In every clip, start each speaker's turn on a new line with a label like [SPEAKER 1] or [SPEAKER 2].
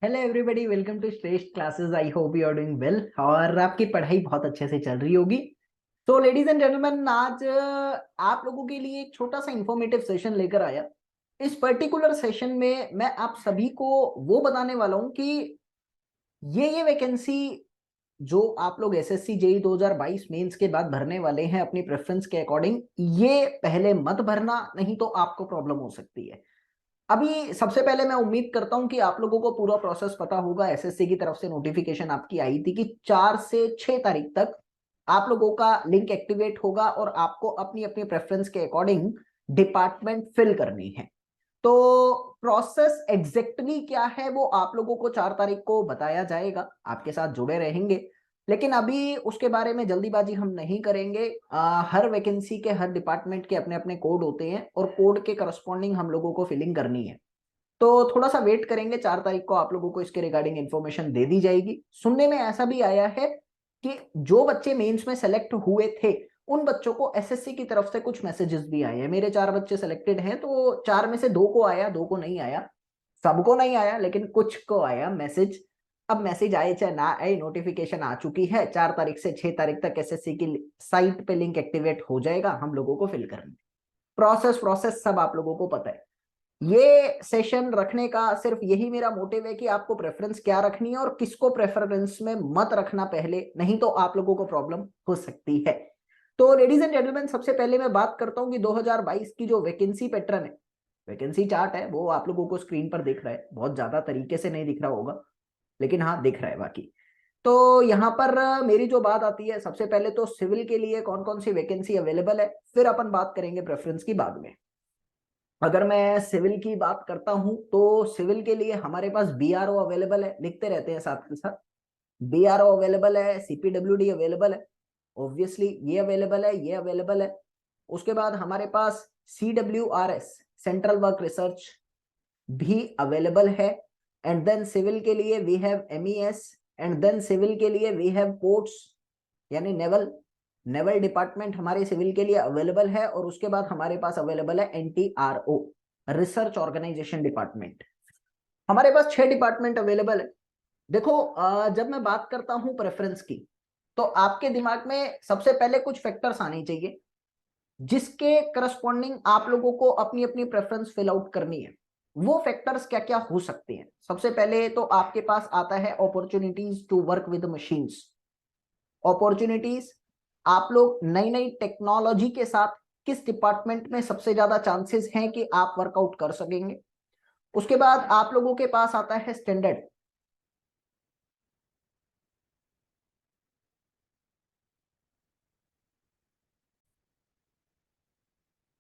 [SPEAKER 1] Hello everybody, welcome to Shreshth classes. I hope you are doing well और आपकी पढ़ाई बहुत अच्छे से चल रही होगी। तो लेडीज एंड जेंटलमैन, आज आप लोगों के लिए एक छोटा सा इंफॉर्मेटिव सेशन लेकर आया। इस पर्टिकुलर सेशन में मैं आप सभी को वो बताने वाला हूं कि ये वैकेंसी जो आप लोग एसएससी जेई 2022 मेंस के बाद भरने वाले हैं अपनी प्रेफरेंस के अकॉर्डिंग, ये पहले मत भरना, नहीं तो आपको प्रॉब्लम हो सकती है। अभी सबसे पहले मैं उम्मीद करता हूं कि आप लोगों को पूरा प्रोसेस पता होगा। एसएससी की तरफ से नोटिफिकेशन आपकी आई थी कि 4 से 6 तारीख तक आप लोगों का लिंक एक्टिवेट होगा और आपको अपनी अपनी प्रेफरेंस के अकॉर्डिंग डिपार्टमेंट फिल करनी है। तो प्रोसेस एग्जैक्टली क्या है वो आप लोगों को 4 तारीख को बताया जाएगा, आपके साथ जुड़े रहेंगे। लेकिन अभी उसके बारे में जल्दीबाजी हम नहीं करेंगे। हर वैकेंसी के, हर डिपार्टमेंट के अपने अपने कोड होते हैं और कोड के करस्पॉन्डिंग हम लोगों को फिलिंग करनी है। तो थोड़ा सा वेट करेंगे, 4 तारीख को आप लोगों को इसके रिगार्डिंग इन्फॉर्मेशन दे दी जाएगी। सुनने में ऐसा भी आया है कि जो बच्चे मेंस में सेलेक्ट हुए थे उन बच्चों को एसएससी की तरफ से कुछ मैसेजेस भी आए हैं। मेरे 4 बच्चे सेलेक्टेड हैं, तो 4 में से 2 को आया, 2 को नहीं आया। सबको नहीं आया लेकिन कुछ को आया मैसेज। अब मैसेज आए चाहे ना आए, नोटिफिकेशन आ चुकी है। 4 तारीख से 6 तारीख तक एसएससी की साइट पे लिंक एक्टिवेट हो जाएगा, हम लोगों को फिल करना। प्रोसेस प्रोसेस सब आप लोगों को पता है। ये सेशन रखने का सिर्फ यही मेरा मोटिव है कि आपको प्रेफरेंस क्या रखनी है और किसको प्रेफरेंस में मत रखना पहले, नहीं तो आप लोगों को प्रॉब्लम हो सकती है। तो लेडीज एंड जेंटलमैन, सबसे पहले मैं बात करता हूं कि 2022 की जो वैकेंसी पैटर्न है, वैकेंसी चार्ट है, वो आप लोगों को स्क्रीन पर दिख रहा है। बहुत ज्यादा तरीके से नहीं दिख रहा होगा, लेकिन हाँ दिख रहा है बाकी। तो यहाँ पर मेरी जो बात आती है, सबसे पहले तो सिविल के लिए कौन कौन सी वैकेंसी अवेलेबल है, फिर अपन बात करेंगे प्रेफरेंस की बाद में। अगर मैं सिविल की बात करता हूं तो सिविल के लिए हमारे पास बीआरओ अवेलेबल है, लिखते रहते हैं साथ के साथ। बीआरओ अवेलेबल है, सीपीडब्ल्यूडी अवेलेबल है, ऑब्वियसली ये अवेलेबल है, ये अवेलेबल है। उसके बाद हमारे पास सीडब्ल्यूआरएस, सेंट्रल वर्क रिसर्च भी अवेलेबल है। एंड देन सिविल के लिए we have MES. And then civil के लिए वी हैव पोर्ट्स, यानी नेवल, नेवल डिपार्टमेंट हमारे सिविल के लिए अवेलेबल है। और उसके बाद हमारे पास अवेलेबल है एनटीआरओ, रिसर्च ऑर्गेनाइजेशन डिपार्टमेंट। हमारे पास 6 डिपार्टमेंट अवेलेबल है। देखो, जब मैं बात करता हूं प्रेफरेंस की, तो आपके दिमाग में सबसे पहले कुछ फैक्टर्स आने चाहिए जिसके करस्पॉन्डिंग आप लोगों को अपनी अपनी प्रेफरेंस फिल आउट करनी है। वो फैक्टर्स क्या क्या हो सकते हैं? सबसे पहले तो आपके पास आता है opportunities to work with machines. Opportunities, आप लोग नई नई टेक्नोलॉजी के साथ किस डिपार्टमेंट में सबसे ज्यादा चांसेस हैं कि आप वर्कआउट कर सकेंगे। उसके बाद आप लोगों के पास आता है स्टैंडर्ड।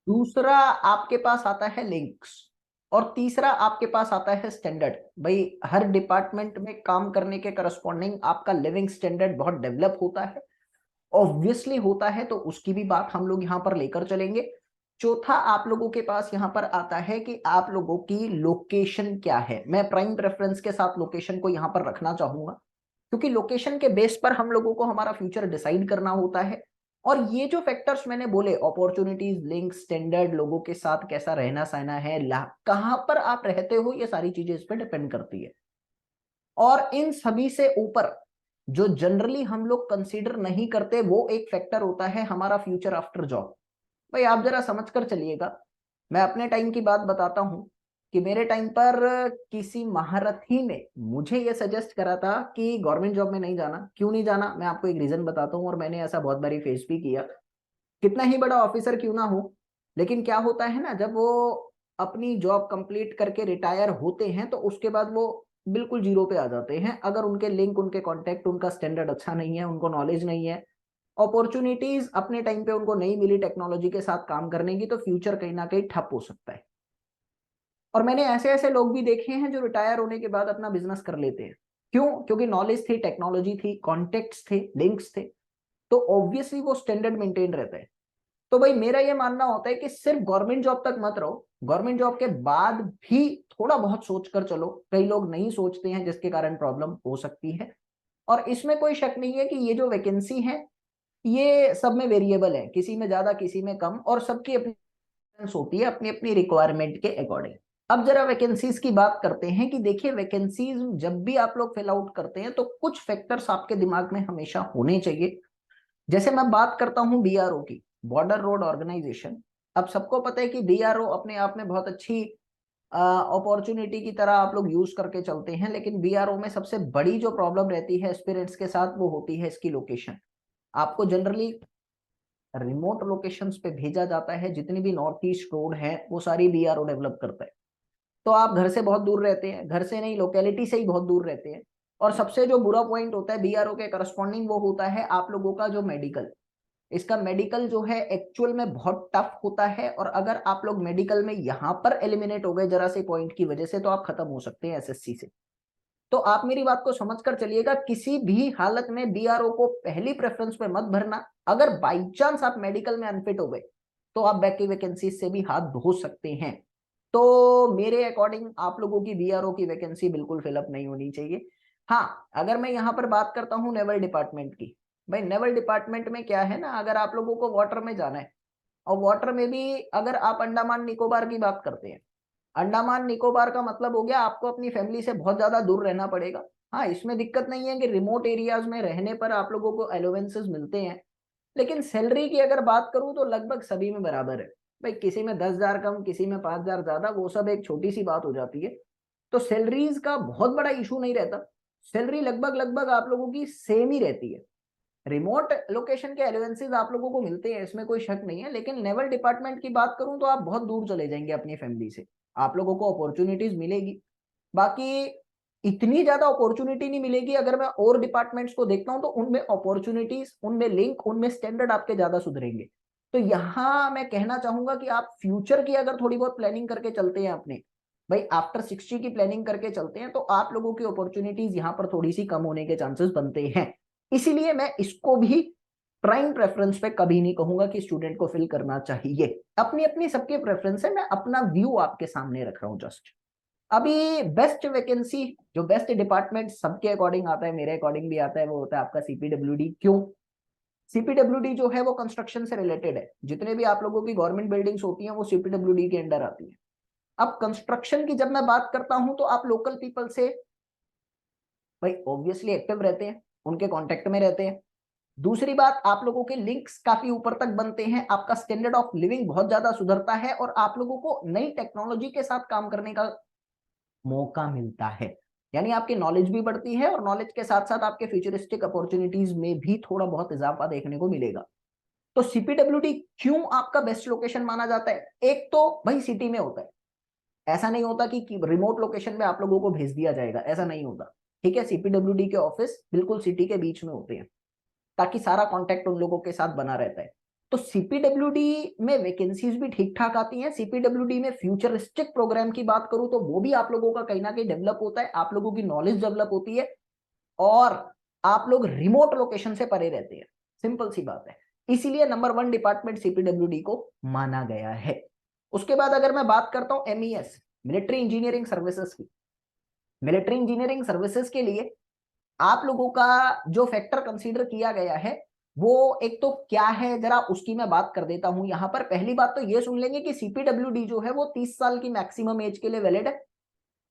[SPEAKER 1] दूसरा आपके पास आता है लिंक्स। और तीसरा आपके पास आता है स्टैंडर्ड। भाई, हर डिपार्टमेंट में काम करने के करस्पॉन्डिंग आपका लिविंग स्टैंडर्ड बहुत डेवलप होता है, ऑब्वियसली होता है, तो उसकी भी बात हम लोग यहाँ पर लेकर चलेंगे। चौथा आप लोगों के पास यहाँ पर आता है कि आप लोगों की लोकेशन क्या है। मैं प्राइम प्रेफरेंस के साथ लोकेशन को यहाँ पर रखना चाहूंगा, क्योंकि लोकेशन के बेस पर हम लोगों को हमारा फ्यूचर डिसाइड करना होता है। और ये जो फैक्टर्स मैंने बोले, अपॉर्चुनिटीज, लिंक, स्टैंडर्ड, लोगों के साथ कैसा रहना सहना है, कहाँ पर आप रहते हो, ये सारी चीजें इस पर डिपेंड करती है। और इन सभी से ऊपर जो जनरली हम लोग कंसीडर नहीं करते, वो एक फैक्टर होता है हमारा फ्यूचर आफ्टर जॉब। भाई, आप जरा समझ कर चलिएगा। मैं अपने टाइम की बात बताता हूं कि मेरे टाइम पर किसी महारथी ने मुझे यह सजेस्ट करा था कि गवर्नमेंट जॉब में नहीं जाना। क्यों नहीं जाना, मैं आपको एक रीजन बताता हूँ, और मैंने ऐसा बहुत बारी फेस भी किया। कितना ही बड़ा ऑफिसर क्यों ना हो, लेकिन क्या होता है ना, जब वो अपनी जॉब कंप्लीट करके रिटायर होते हैं तो उसके बाद वो बिल्कुल जीरो पे आ जाते हैं। अगर उनके लिंक, उनके कांटेक्ट, उनका स्टैंडर्ड अच्छा नहीं है, उनको नॉलेज नहीं है, अपॉर्चुनिटीज अपने टाइम पे उनको नहीं मिली टेक्नोलॉजी के साथ काम करने की, तो फ्यूचर कहीं ना कहीं ठप हो सकता है। और मैंने ऐसे ऐसे लोग भी देखे हैं जो रिटायर होने के बाद अपना बिजनेस कर लेते हैं। क्यों? क्योंकि नॉलेज थी, टेक्नोलॉजी थी, कॉन्टेक्ट्स थे, लिंक्स थे, तो ऑब्वियसली वो स्टैंडर्ड मेंटेन रहता है। तो भाई, मेरा ये मानना होता है कि सिर्फ गवर्नमेंट जॉब तक मत रहो, गवर्नमेंट जॉब के बाद भी थोड़ा बहुत सोच कर चलो। कई लोग नहीं सोचते हैं, जिसके कारण प्रॉब्लम हो सकती है। और इसमें कोई शक नहीं है कि ये जो वैकेंसी है, ये सब में वेरिएबल है, किसी में ज्यादा, किसी में कम, और सबकी अपनी preference होती है अपनी अपनी रिक्वायरमेंट के अकॉर्डिंग। अब जरा वैकेंसीज की बात करते हैं कि देखिए वैकेंसीज जब भी आप लोग फिल आउट करते हैं तो कुछ फैक्टर्स आपके दिमाग में हमेशा होने चाहिए। जैसे मैं बात करता हूं बीआरओ की, बॉर्डर रोड ऑर्गेनाइजेशन। अब सबको पता है कि बीआरओ अपने आप में बहुत अच्छी अपॉर्चुनिटी की तरह आप लोग यूज करके चलते हैं, लेकिन बीआरओ में सबसे बड़ी जो प्रॉब्लम रहती है एस्पिरेंट्स के साथ वो होती है इसकी लोकेशन। आपको जनरली रिमोट लोकेशंस पे भेजा जाता है। जितनी भी नॉर्थ ईस्ट रोड है वो सारी बीआरओ डेवलप करता है। तो आप घर से बहुत दूर रहते हैं, घर से नहीं लोकेलिटी से ही बहुत दूर रहते हैं। और सबसे जो बुरा पॉइंट होता है बीआरओ के करस्पॉन्डिंग वो होता है आप लोगों का जो मेडिकल। इसका मेडिकल जो है एक्चुअल में बहुत टफ होता है, और अगर आप लोग मेडिकल में यहां पर एलिमिनेट हो गए जरा से पॉइंट की वजह से तो आप खत्म हो सकते हैं एसएससी से। तो आप मेरी बात को समझ कर चलिएगा, किसी भी हालत में बीआरओ को पहली प्रेफरेंस पे मत भरना। अगर बाई चांस आप मेडिकल में अनफिट हो गए तो आप बैक की वैकेंसी से भी हाथ धो सकते हैं। तो मेरे अकॉर्डिंग आप लोगों की बीआरओ की वैकेंसी बिल्कुल फिलअप नहीं होनी चाहिए। हाँ, अगर मैं यहाँ पर बात करता हूँ नेवल डिपार्टमेंट की, भाई नेवल डिपार्टमेंट में क्या है ना, अगर आप लोगों को वाटर में जाना है, और वाटर में भी अगर आप अंडमान निकोबार की बात करते हैं, अंडमान निकोबार का मतलब हो गया आपको अपनी फैमिली से बहुत ज्यादा दूर रहना पड़ेगा। हाँ, इसमें दिक्कत नहीं है कि रिमोट एरियाज में रहने पर आप लोगों को एलोवेंसेस मिलते हैं, लेकिन सैलरी की अगर बात करूं तो लगभग सभी में बराबर है। भाई किसी में 10,000 कम, किसी में 5,000 ज्यादा, वो सब एक छोटी सी बात हो जाती है। तो सैलरीज का बहुत बड़ा इशू नहीं रहता। सैलरी लगभग लगभग आप लोगों की सेम ही रहती है। रिमोट लोकेशन के एलिवेंसेज आप लोगों को मिलते हैं, इसमें कोई शक नहीं है, लेकिन नेवल डिपार्टमेंट की बात करूं तो आप बहुत दूर चले जाएंगे अपनी फैमिली से। आप लोगों को अपॉर्चुनिटीज मिलेगी, बाकी इतनी ज्यादा अपॉर्चुनिटी नहीं मिलेगी। अगर मैं और डिपार्टमेंट्स को देखता हूं तो उनमें अपॉर्चुनिटीज, उनमें लिंक, उनमें स्टैंडर्ड आपके ज्यादा सुधरेंगे। तो यहां मैं कहना चाहूंगा कि आप फ्यूचर की अगर थोड़ी बहुत प्लानिंग करके चलते हैं अपने, भाई आफ्टर 60 की प्लानिंग करके चलते हैं, तो आप लोगों की अपॉर्चुनिटीज यहाँ पर थोड़ी सी कम होने के चांसेस बनते हैं। इसीलिए मैं इसको भी प्राइम प्रेफरेंस पे कभी नहीं कहूंगा कि स्टूडेंट को फिल करना चाहिए। अपनी अपनी सबकी प्रेफरेंस है, मैं अपना व्यू आपके सामने रख रहा हूं जस्ट। अभी बेस्ट वैकेंसी, जो बेस्ट डिपार्टमेंट सबके अकॉर्डिंग आता है, मेरे अकॉर्डिंग भी आता है, वो होता है आपका सीपीडब्ल्यूडी। क्यों? सीपीडब्ल्यूडी जो है वो कंस्ट्रक्शन से रिलेटेड है। जितने भी आप लोगों की गवर्नमेंट बिल्डिंग्स होती हैं वो सीपीडब्ल्यूडी के अंडर आती है। अब कंस्ट्रक्शन की जब मैं बात करता हूं तो आप लोकल पीपल से भाई ऑब्वियसली एक्टिव रहते हैं, उनके कांटेक्ट में रहते हैं। दूसरी बात, आप लोगों के लिंक्स काफी ऊपर तक बनते हैं, आपका स्टैंडर्ड ऑफ लिविंग बहुत ज्यादा सुधरता है, और आप लोगों को नई टेक्नोलॉजी के साथ काम करने का मौका मिलता है। यानी आपकी नॉलेज भी बढ़ती है, और नॉलेज के साथ साथ आपके फ्यूचरिस्टिक अपॉर्चुनिटीज में भी थोड़ा बहुत इजाफा देखने को मिलेगा। तो सीपीडब्ल्यूडी क्यों आपका बेस्ट लोकेशन माना जाता है? एक तो भाई सिटी में होता है, ऐसा नहीं होता कि रिमोट लोकेशन में आप लोगों को भेज दिया जाएगा, ऐसा नहीं होता। ठीक है, सीपीडब्ल्यूडी के ऑफिस बिल्कुल सिटी के बीच में होते हैं, ताकि सारा कांटेक्ट उन लोगों के साथ बना रहता है। तो सीपीडब्ल्यूडी में वैकेंसीज भी ठीक ठाक आती हैं। सीपीडब्ल्यूडी में फ्यूचरिस्टिक प्रोग्राम की बात करूं तो वो भी आप लोगों का कहीं ना कहीं डेवलप होता है, आप लोगों की नॉलेज डेवलप होती है, और आप लोग रिमोट लोकेशन से परे रहते हैं। सिंपल सी बात है, इसीलिए नंबर 1 डिपार्टमेंट सीपीडब्ल्यूडी को माना गया है। उसके बाद अगर मैं बात करता हूं एमईएस, मिलिट्री इंजीनियरिंग सर्विसेज की, मिलिट्री इंजीनियरिंग सर्विसेज के लिए आप लोगों का जो फैक्टर कंसीडर किया गया है वो एक तो क्या है, जरा उसकी मैं बात कर देता हूं। यहां पर पहली बात तो ये सुन लेंगे कि सीपीडब्ल्यूडी जो है वो 30 साल की मैक्सिमम एज के लिए वैलिड है,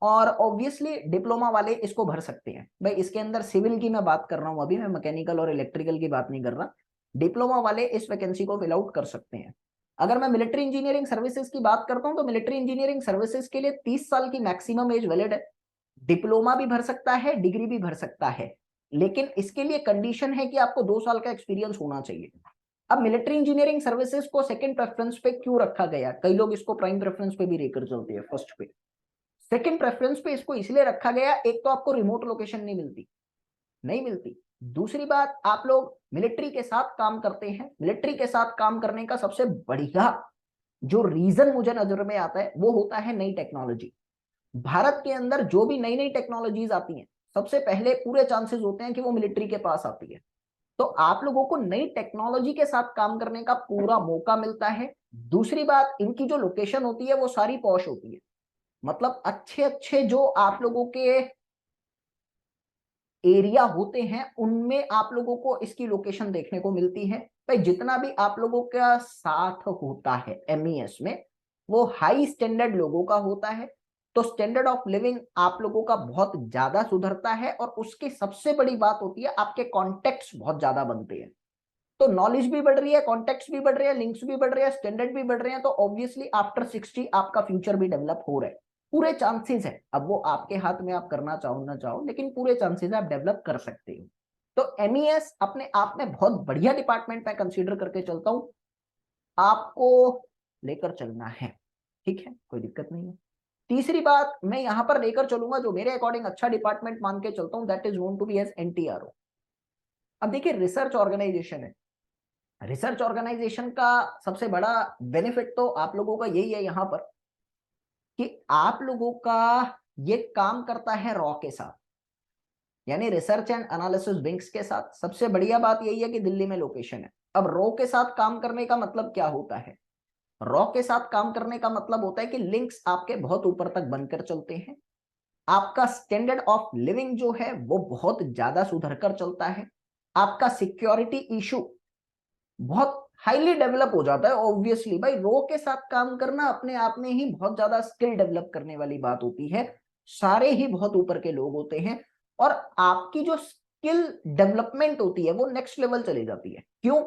[SPEAKER 1] और ऑब्वियसली डिप्लोमा वाले इसको भर सकते हैं। भाई इसके अंदर सिविल की मैं बात कर रहा हूं, अभी मैं मैकेनिकल और इलेक्ट्रिकल की बात नहीं कर रहा। डिप्लोमा वाले इस वैकेंसी को फिल आउट कर सकते हैं। अगर मैं मिलिट्री इंजीनियरिंग सर्विसेज की बात करता हूं तो मिलिट्री इंजीनियरिंग सर्विसेज के लिए 30 साल की मैक्सिमम एज वैलिड है। डिप्लोमा भी भर सकता है, डिग्री भी भर सकता है, लेकिन इसके लिए कंडीशन है कि आपको 2 साल का एक्सपीरियंस होना चाहिए। अब मिलिट्री इंजीनियरिंग सर्विसेज को सेकंड प्रेफरेंस पे क्यों रखा गया? कई लोग इसको प्राइम प्रेफरेंस पे भी लेकर चलते हैं, फर्स्ट पे। सेकंड प्रेफरेंस पे इसको इसलिए रखा गया, एक तो आपको रिमोट लोकेशन नहीं मिलती, नहीं मिलती। दूसरी बात, आप लोग मिलिट्री के साथ काम करते हैं, मिलिट्री के साथ काम करने का सबसे बढ़िया जो रीजन मुझे नजर में आता है वो होता है नई टेक्नोलॉजी। भारत के अंदर जो भी नई नई टेक्नोलॉजीज आती हैं, सबसे पहले पूरे चांसेस होते हैं कि वो मिलिट्री के पास आती है। तो आप लोगों को नई टेक्नोलॉजी के साथ काम करने का पूरा मौका मिलता है। दूसरी बात, इनकी जो लोकेशन होती है वो सारी पॉश होती है, मतलब अच्छे अच्छे जो आप लोगों के एरिया होते हैं उनमें आप लोगों को इसकी लोकेशन देखने को मिलती है। भाई जितना भी आप लोगों का साथ होता है एमईएस में, वो हाई स्टैंडर्ड लोगों का होता है, तो स्टैंडर्ड ऑफ लिविंग आप लोगों का बहुत ज्यादा सुधरता है और उसकी सबसे बड़ी बात होती है आपके कॉन्टेक्ट्स बहुत ज्यादा बनते हैं। तो नॉलेज भी बढ़ रही है, कॉन्टेक्ट्स भी बढ़ रहे हैं, लिंक्स भी बढ़ रहे हैं, स्टैंडर्ड भी बढ़ रहे हैं, तो ऑब्वियसली आफ्टर 60 आपका फ्यूचर भी डेवलप हो रहा है। पूरे चांसेस है, अब वो आपके हाथ में, आप करना चाहो ना चाहो, लेकिन पूरे चांसेस आप डेवलप कर सकते हो। तो एमईएस अपने आप में बहुत बढ़िया डिपार्टमेंट मैं कंसीडर करके चलता हूं, आपको लेकर चलना है, ठीक है, कोई दिक्कत नहीं है। तीसरी बात मैं यहां पर लेकर चलूंगा जो मेरे अकॉर्डिंग अच्छा डिपार्टमेंट मान के चलता हूं, that is known to be as NTRO. अब देखिए रिसर्च ऑर्गेनाइजेशन है, रिसर्च ऑर्गेनाइजेशन का सबसे बड़ा बेनिफिट तो आप लोगों का यही है यहां पर कि आप लोगों का ये काम करता है रॉ के साथ, यानी रिसर्च एंड एनालिसिस विंग्स के साथ। सबसे बढ़िया बात यही है कि दिल्ली में लोकेशन है। अब रॉ के साथ काम करने का मतलब क्या होता है? रॉ के साथ काम करने का मतलब होता है कि लिंक्स आपके बहुत ऊपर तक बनकर चलते हैं, आपका स्टैंडर्ड ऑफ लिविंग जो है वो बहुत ज्यादा सुधर कर चलता है, आपका सिक्योरिटी इशू बहुत हाईली डेवलप हो जाता है। ऑब्वियसली भाई रो के साथ काम करना अपने आप में ही बहुत ज्यादा स्किल डेवलप करने वाली बात होती है, सारे ही बहुत ऊपर के लोग होते हैं और आपकी जो स्किल डेवलपमेंट होती है वो नेक्स्ट लेवल चली जाती है। क्यों?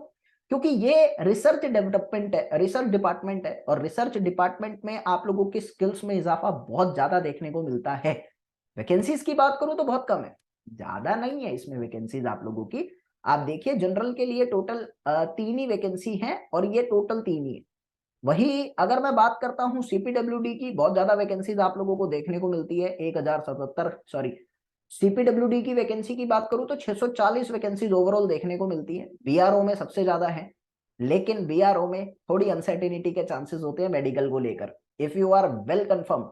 [SPEAKER 1] क्योंकि ये रिसर्च डेवलपमेंट है, रिसर्च डिपार्टमेंट है, और रिसर्च डिपार्टमेंट में आप लोगों की स्किल्स में इजाफा बहुत ज्यादा देखने को मिलता है। वैकेंसीज की बात करूं तो बहुत कम है, ज्यादा नहीं है इसमें वैकेंसीज आप लोगों की। आप देखिए जनरल के लिए टोटल 3 ही वैकेंसी है और ये टोटल 3 ही है। वही अगर मैं बात करता हूँ सीपीडब्ल्यूडी की, बहुत ज्यादा वैकेंसीज आप लोगों को देखने को मिलती है, 1077, सॉरी सीपीडब्ल्यूडी की वैकेंसी की बात करूं तो 640 वैकेंसीज ओवरऑल देखने को मिलती है। बीआरओ में सबसे ज्यादा है, लेकिन बीआरओ में थोड़ी अनसर्टेनिटी के चांसेस होते हैं मेडिकल को लेकर। If you are well confirm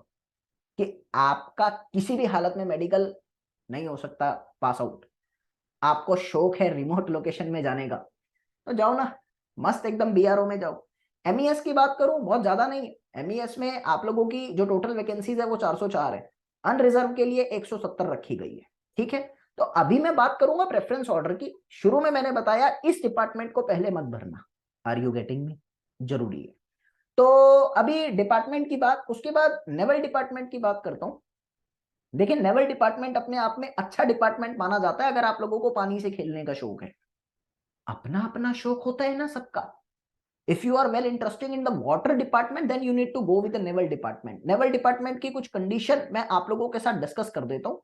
[SPEAKER 1] कि आपका किसी भी हालत में मेडिकल नहीं हो सकता पास आउट, आपको शौक है रिमोट लोकेशन में जाने का, तो जाओ ना, मस्त एकदम बीआरओ में जाओ। एमईएस की बात करूं बहुत ज्यादा नहीं है, एमईएस में आप लोगों की जो टोटल वैकेंसीज है वो 404 है, अनरिजर्व के लिए 170 रखी गई है, ठीक है। तो अभी मैं बात करूंगा प्रेफरेंस ऑर्डर की। शुरू में मैंने बताया इस डिपार्टमेंट को पहले मत भरना, आर यू गेटिंग मी, जरूरी है। तो अभी डिपार्टमेंट की बात, उसके बाद नेवल डिपार्टमेंट की बात करता हूं। देखिए नेवल डिपार्टमेंट अपने आप में अच्छा डिपार्टमेंट माना जाता है अगर आप लोगों को पानी से खेलने का शौक है। अपना अपना शौक होता है ना सबका। If you are well interested in the water department then you need to go with the naval department. Naval department की कुछ कंडीशन मैं आप लोगों के साथ डिस्कस कर देता हूं।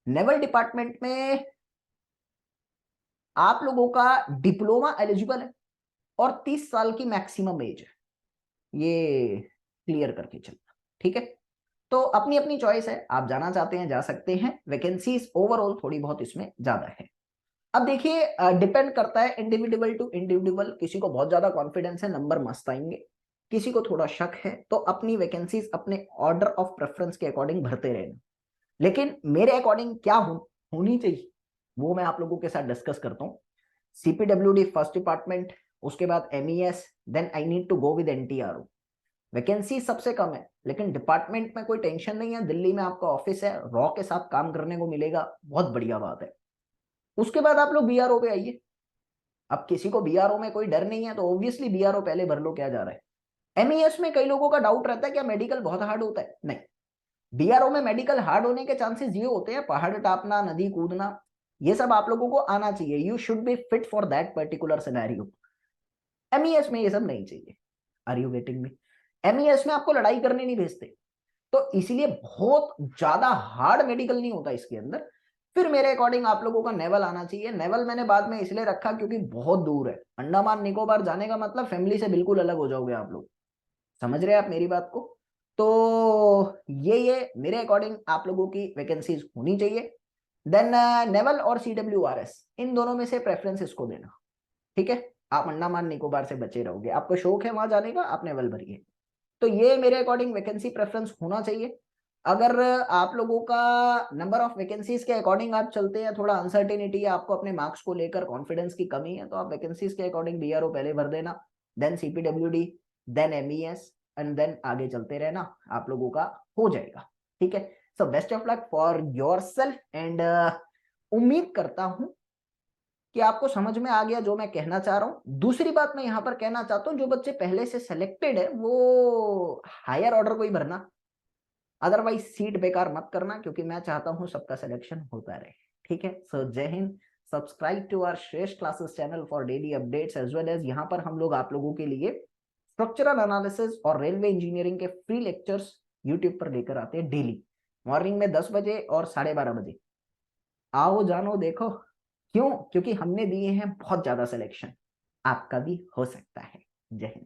[SPEAKER 1] नेवल डिपार्टमेंट में आप लोगों का डिप्लोमा एलिजिबल है और 30 साल की मैक्सिमम एज है, ये क्लियर करके चलना, ठीक है। तो अपनी अपनी चॉइस है, आप जाना चाहते हैं जा सकते हैं, वैकेंसीज ओवरऑल थोड़ी बहुत इसमें ज्यादा है। अब देखिए डिपेंड करता है इंडिविजुअल टू इंडिविजुअल, किसी को बहुत ज्यादा कॉन्फिडेंस है नंबर मस्त आएंगे, किसी को थोड़ा शक है, तो अपनी वैकेंसीज अपने ऑर्डर ऑफ प्रेफरेंस के अकॉर्डिंग भरते रहना। लेकिन मेरे अकॉर्डिंग क्या होनी चाहिए वो मैं आप लोगों के साथ डिस्कस करता हूँ। सीपीडब्ल्यूडी फर्स्ट डिपार्टमेंट, उसके बाद MES, then I need to go with NTRO. Vacancy सबसे कम है लेकिन डिपार्टमेंट में कोई टेंशन नहीं है, दिल्ली में आपका ऑफिस है, रॉ के साथ काम करने को मिलेगा, बहुत बढ़िया बात है। उसके बाद आप लोग बीआरओ पे आइए। अब किसी को बीआरओ में कोई डर नहीं है तो ऑब्वियसली बीआरओ पहले भर लो, क्या जा रहा है। एमईएस में कई लोगों का डाउट रहता है क्या मेडिकल बहुत हार्ड होता है? नहीं, बीआरओ में मेडिकल हार्ड होने के चांसेस ये होते हैं पहाड़ टापना, नदी कूदना, ये सब आप लोगों को आना चाहिए, you should be fit for that particular scenario. MES में ये सब नहीं चाहिए, are you getting me. MES में आपको लड़ाई करने नहीं भेजते, तो इसीलिए बहुत ज्यादा हार्ड मेडिकल नहीं होता इसके अंदर। फिर मेरे अकॉर्डिंग आप लोगों का नेवल आना चाहिए। नेवल मैंने बाद में इसलिए रखा क्योंकि बहुत दूर है, अंडमान निकोबार जाने का मतलब फैमिली से बिल्कुल अलग हो जाओगे आप लोग, समझ रहे हैं आप मेरी बात को। तो ये मेरे अकॉर्डिंग आप लोगों की वैकेंसीज होनी चाहिए। देन नेवल और सीडब्ल्यूआरएस, इन दोनों में से प्रेफरेंस इसको देना, ठीक है। आप अंडमान निकोबार से बचे रहोगे, आपको शौक है वहां जाने का, आप नेवल भरिए। तो ये मेरे अकॉर्डिंग वैकेंसी प्रेफरेंस होना चाहिए। अगर आप लोगों का नंबर ऑफ वैकेंसीज के अकॉर्डिंग आप चलते हैं, थोड़ा अनसर्टेनिटी है आपको अपने मार्क्स को लेकर, कॉन्फिडेंस की कमी है, तो आप वैकेंसीज के अकॉर्डिंग बीआरओ पहले भर देना, then CPWD, then MES, and then आगे चलते रहना, आप लोगों का हो जाएगा, ठीक है। So best of luck for your self and उम्मीद करता हूं कि आपको समझ में आ गया जो मैं कहना चाह रहा हूं। दूसरी बात मैं यहां पर कहना चाहता हूं, जो बच्चे पहले से सिलेक्टेड है वो हायर ऑर्डर को ही भरना, अदरवाइज सीट बेकार मत करना, क्योंकि मैं चाहता हूं सबका सिलेक्शन होता रहे। ठीक है, सो जय हिंद। Subscribe to our Shreshth classes channel for daily updates as well as यहाँ पर हम लोग आप लोगों के लिए स्ट्रक्चरल एनालिसिस और रेलवे इंजीनियरिंग के फ्री लेक्चर्स यूट्यूब पर लेकर आते हैं डेली मॉर्निंग में 10 बजे और 12:30 बजे। आओ जानो देखो, क्यों? क्योंकि हमने दिए हैं बहुत ज्यादा सिलेक्शन, आपका भी हो सकता है। जय हिंद।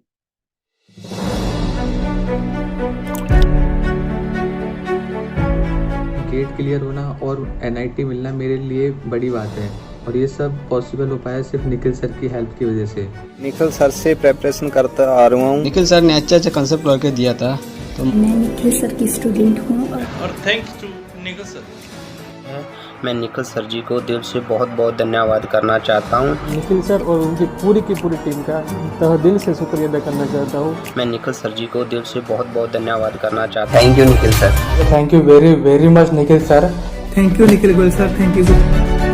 [SPEAKER 2] गेट क्लियर होना और NIT मिलना मेरे लिए बड़ी बात है, और ये सब पॉसिबल हो पाया सिर्फ निखिल सर की हेल्प की वजह से।
[SPEAKER 3] निखिल सर से प्रेपरेशन करता आ रहा हूँ।
[SPEAKER 4] निखिल सर ने अच्छा कंसेप्ट करके दिया था, तो
[SPEAKER 5] मैं निखिल सर की स्टूडेंट हूँ
[SPEAKER 6] और थैंक्स टू निखिल सर।
[SPEAKER 3] मैं निखिल सर जी को दिल से बहुत बहुत धन्यवाद करना चाहता हूँ।
[SPEAKER 7] निखिल सर और उनकी पूरी की पूरी टीम का तहे दिल से शुक्रिया अदा करना चाहता हूँ।
[SPEAKER 3] मैं निखिल सर जी को दिल से बहुत बहुत धन्यवाद करना चाहता हूँ। Thank you Nikhil sir.
[SPEAKER 7] Thank you very very much Nikhil sir.
[SPEAKER 8] Thank you Nikhil Goyal sir, thank you.